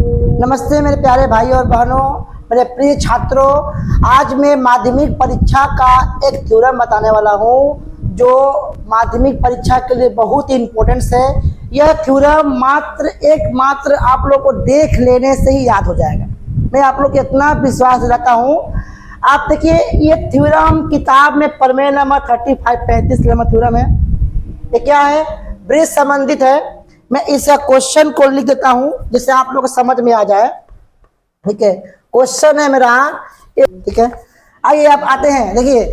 नमस्ते मेरे प्यारे भाई और बहनों, मेरे प्रिय छात्रों। आज मैं माध्यमिक परीक्षा का एक थ्योरम बताने वाला हूँ जो माध्यमिक परीक्षा के लिए बहुत ही इम्पोर्टेंट है। यह थ्योरम एकमात्र आप लोग को देख लेने से ही याद हो जाएगा। मैं आप लोग को इतना विश्वास दिलाता हूँ। आप देखिए, ये थ्योरम किताब में प्रमेय नंबर 35-35 नंबर थ्योरम है। ये क्या है? ब्रिज संबंधित है। मैं इस क्वेश्चन को लिख देता हूं जिससे आप लोग को समझ में आ जाए। ठीक है, क्वेश्चन है मेरा, ठीक है। आइए आप आते हैं, देखिए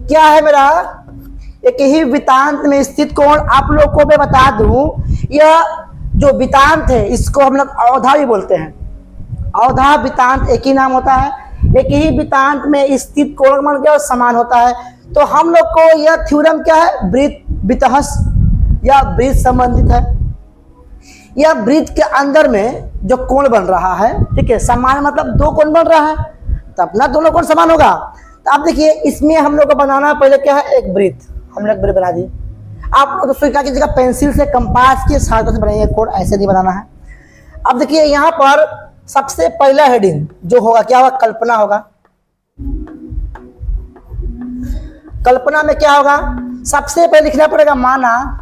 क्या है मेरा। एक ही वृत्तांत में स्थित कोण, आप लोग को मैं बता दूं, यह जो वृत्तांत है इसको हम लोग अवधा भी बोलते हैं। अवधा वृत्तांत एक ही नाम होता है। एक ही वृत्तांत में स्थित कोण मान क्या समान होता है। तो हम लोग को यह थ्योरम क्या है? वृत्तहस या ब्रिज संबंधित है। यह ब्रिज के अंदर में जो कोण बन रहा है, ठीक है, समान मतलब दो कोण बन रहा है, तब ना दोनों कोण समान होगा। तो आप देखिए, इसमें हम लोग को बनाना पहले क्या है? एक ब्रिज। हम लोग ब्रिज बना दिए। आप लोग तो क्या कीजिएगा, पेंसिल से कंपास की सहायता से बनाइए कोण, ऐसे नहीं बनाना है। अब देखिए, यहाँ पर सबसे पहला हेडिंग जो होगा क्या होगा? कल्पना होगा। कल्पना में क्या होगा? सबसे पहले लिखना पड़ेगा, माना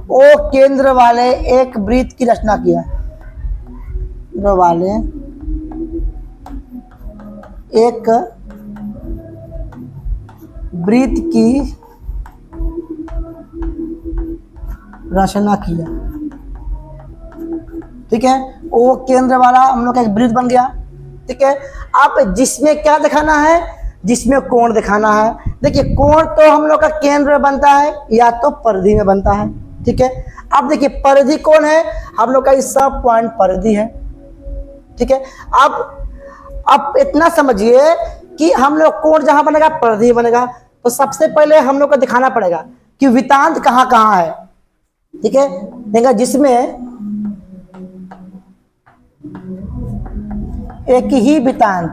ओ केंद्र वाले एक वृत्त की रचना किया। केंद्र वाले एक वृत्त की रचना किया। ठीक है, ओ केंद्र वाला हम लोग का एक वृत्त बन गया। ठीक है, अब जिसमें क्या दिखाना है? जिसमें कोण दिखाना है। देखिए, कोण तो हम लोग का केंद्र में बनता है या तो परिधि में बनता है। ठीक है, अब देखिए परिधि कौन है? हम लोग का इस सब पॉइंट परिधि है। ठीक है, अब इतना समझिए कि हम लोग कोण जहां बनेगा परिधि बनेगा। तो सबसे पहले हम लोग को दिखाना पड़ेगा कि वृत्तांत कहां कहां है। ठीक है, देखा जिसमें एक ही वृत्तांत,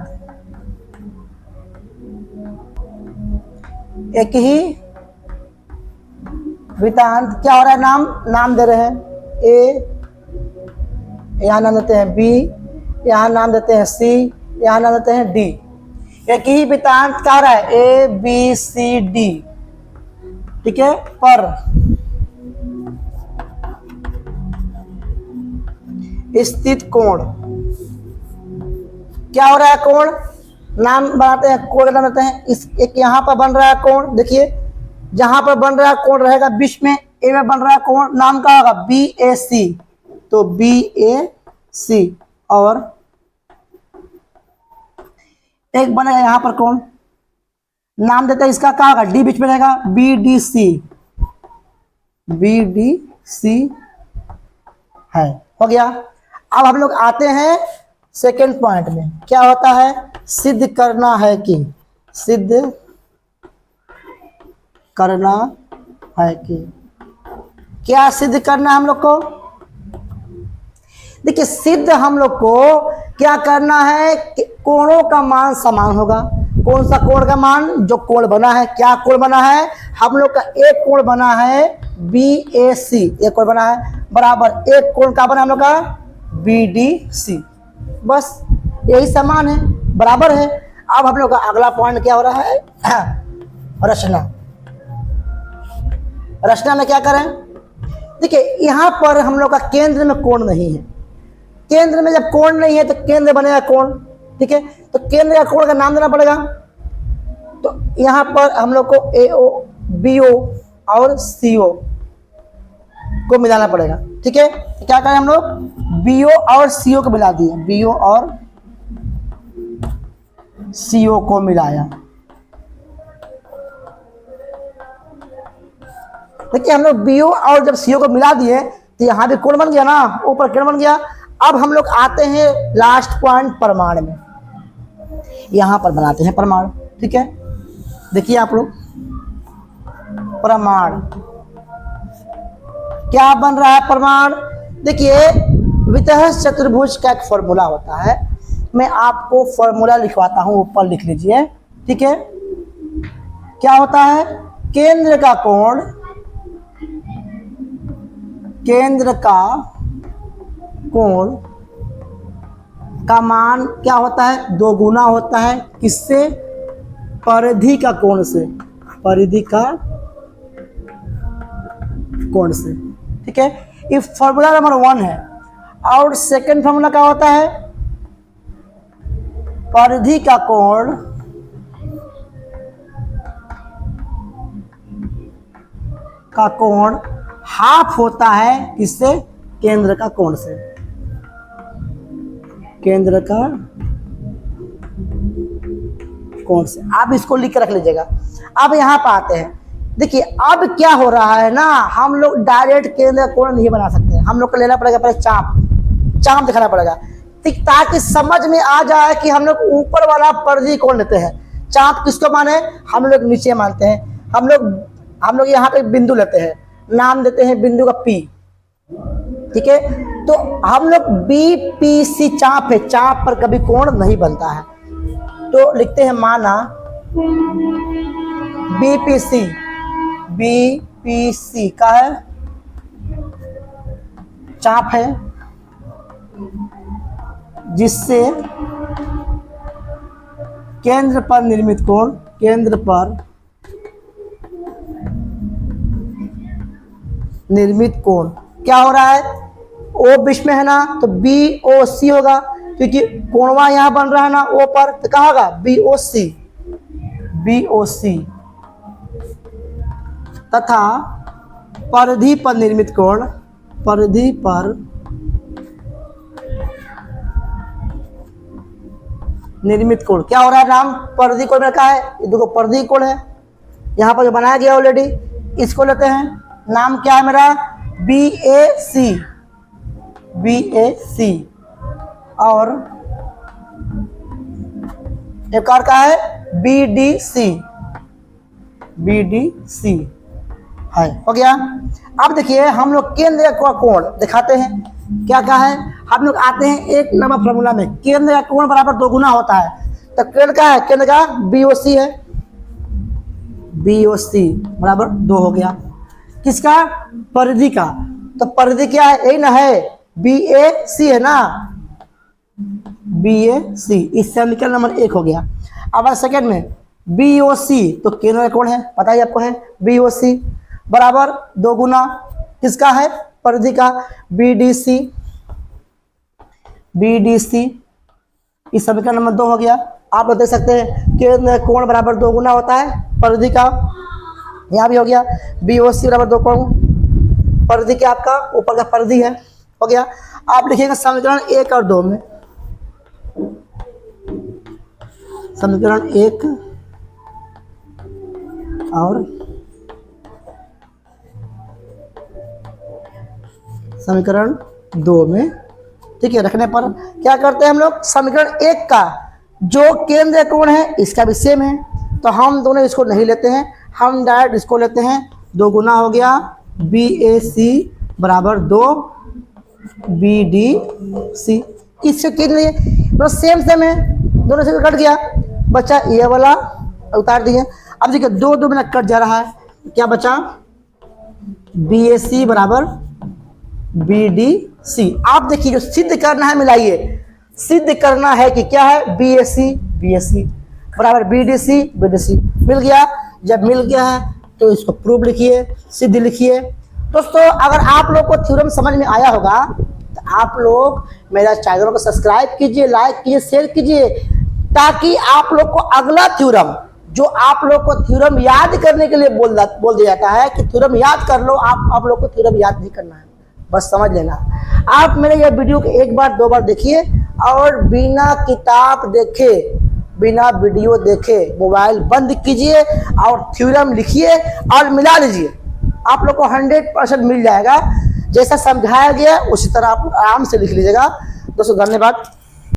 एक ही वृत्तांत क्या हो रहा है? नाम दे रहे हैं। ए, यहाँ नाम देते हैं बी, यहाँ नाम देते हैं सी, यहाँ नाम देते हैं डी। एक ही वृत्तांत क्या हो रहा है? A B C D. ठीक है, पर स्थित कोण क्या हो रहा है? कोण नाम बनाते हैं, कोण नाम देते हैं। इस एक यहाँ पर बन रहा है कोण। देखिए, जहां पर बन रहा है कोण रहेगा बीच में, ए में बन रहा है कोण, नाम का होगा बी ए सी। तो बी ए सी, और एक बनेगा यहां पर कोण, नाम देते हैं इसका क्या होगा? डी बीच में रहेगा, B D C. B D C है, हो गया। अब हम लोग आते हैं सेकेंड पॉइंट में। क्या होता है? सिद्ध करना है कि, सिद्ध करना है कि, क्या सिद्ध करना है हम लोग को? देखिए, सिद्ध हम लोग को क्या करना है कि कोणों का मान समान होगा। कौन सा कोण का मान? जो कोण बना है। क्या कोण बना है? हम लोग का एक कोण बना है बी ए सी, एक कोण बना है, बराबर एक कोण का बना हम लोग का बी डी सी। बस यही समान है, बराबर है। अब हम लोग का अगला पॉइंट क्या हो रहा है? रचना। रचना में क्या करें? देखिए, यहां पर हम लोग का केंद्र में कोण नहीं है। केंद्र में जब कोण नहीं है तो केंद्र बनेगा कोण। ठीक है, तो केंद्र का कोण का नाम देना पड़ेगा। तो यहां पर हम लोग को ए ओ बी ओ और सी ओ को मिलाना पड़ेगा। ठीक है, तो क्या करें हम लोग? बी ओ और सी ओ को मिला दिए, बी ओ और सी ओ को मिलाया। देखिए, हम लोग बी ओ और जब सी ओ को मिला दिए तो यहां भी कोण बन गया ना, ऊपर कोण बन गया। अब हम लोग आते हैं लास्ट पॉइंट, प्रमाण में। यहां पर बनाते हैं प्रमाण। ठीक है, देखिए आप लोग, प्रमाण क्या बन रहा है? प्रमाण देखिए, वितहस चतुर्भुज का एक फॉर्मूला होता है। मैं आपको फॉर्मूला लिखवाता हूं, ऊपर लिख लीजिए। ठीक है, क्या होता है? केंद्र का कोण, केंद्र का कोण का मान क्या होता है, दोगुना होता है किससे, परिधि का कोण से, परिधि का कोण से। ठीक है, ये फॉर्मूला नंबर 1 है। और सेकंड फॉर्मूला क्या होता है, परिधि का कोण हाफ होता है किससे, केंद्र का कोण से, केंद्र का कोण से। आप इसको लिख के रख लीजिएगा। अब यहाँ पर आते हैं, देखिए अब क्या हो रहा है ना, हम लोग डायरेक्ट केंद्र का कोण नहीं बना सकते, हम लोग को लेना पड़ेगा पहले चाप दिखाना पड़ेगा, ठीक, ताकि समझ में आ जाए कि हम लोग ऊपर वाला परिधि कोण लेते हैं। चाप किसको माने, हम लोग नीचे मानते हैं। हम लोग यहाँ पे बिंदु लेते हैं, नाम देते हैं बिंदु का P। ठीक है, तो हम लोग BPC चाप है, चाप पर कभी कोण नहीं बनता है, तो लिखते हैं माना BPC का है, चाप है जिससे केंद्र पर निर्मित कोण, केंद्र पर निर्मित कोण क्या हो रहा है, O बीच में है ना, तो BOC होगा, क्योंकि कोणवा यहां बन रहा है ना O पर, तो कहाँ होगा BOC तथा परिधि पर निर्मित कोण, परिधि पर निर्मित कोण क्या हो रहा है, नाम परिधि कोण रखा है, ये देखो परिधि कोण है, यहाँ पर जो बनाया गया ऑलरेडी, इसको लेते हैं, नाम क्या है मेरा BAC और एक और का है BDC है, हो गया। अब देखिए हम लोग केंद्र का कोण दिखाते हैं, क्या क्या है, हम लोग आते हैं एक नंबर फॉर्मूला में, केंद्र का कोण बराबर दोगुना होता है, तो केंद्र का है, केंद्र का BOC है, BOC बराबर 2 हो गया, किसका, परिधि का, तो परिधि क्या है, यही ना है BAC है ना, BAC, इस समीकरण नंबर 1 हो गया। अब सेकंड में BOC, तो केंद्र का कोण है, पता ही आपको है, BOC बराबर दोगुना किसका है, परिधि का, BDC, इस समीकरण नंबर 2 हो गया। आप लोग देख सकते हैं केंद्र कोण बराबर दोगुना होता है परिधि का, यहाँ भी हो गया, BOC बराबर 2 कोण परिधि के, आपका ऊपर का परिधि है, हो गया। आप लिखिएगा समीकरण 1 और 2 में, समीकरण 1 और समीकरण 2 में, ठीक है, रखने पर क्या करते हैं हम लोग, समीकरण 1 का जो केंद्र कोण है इसका भी सेम है, तो हम दोनों इसको नहीं लेते हैं, हम डायरेक्ट इसको लेते हैं, दोगुना हो गया, BAC बराबर 2 BDC, इससे केंद्र तो सेम है, दोनों से कट गया, बचा ये वाला उतार दिए। अब देखिए 2 में कट जा रहा है, क्या बचा, BAC बराबर BDC। आप देखिए जो सिद्ध करना है, मिलाइए, सिद्ध करना है कि क्या है, BAC बराबर BDC मिल गया। जब मिल गया है तो इसको प्रूफ लिखिए, सिद्ध लिखिए। दोस्तों अगर आप लोग को थ्योरम समझ में आया होगा तो आप लोग मेरा चैनल को सब्सक्राइब कीजिए, लाइक कीजिए, शेयर कीजिए, ताकि आप लोग को अगला थ्योरम, जो आप लोग को थ्योरम याद करने के लिए बोल दिया जाता है कि थ्योरम याद कर लो, आप लोग को थ्योरम याद नहीं करना है, बस समझ लेना। आप मेरे ये वीडियो को 1 बार 2 बार देखिए और बिना किताब देखे, बिना वीडियो देखे मोबाइल बंद कीजिए और थ्योरम लिखिए और मिला लीजिए, आप लोग को 100% मिल जाएगा। जैसा समझाया गया उसी तरह आप आराम से लिख लीजिएगा। दोस्तों धन्यवाद।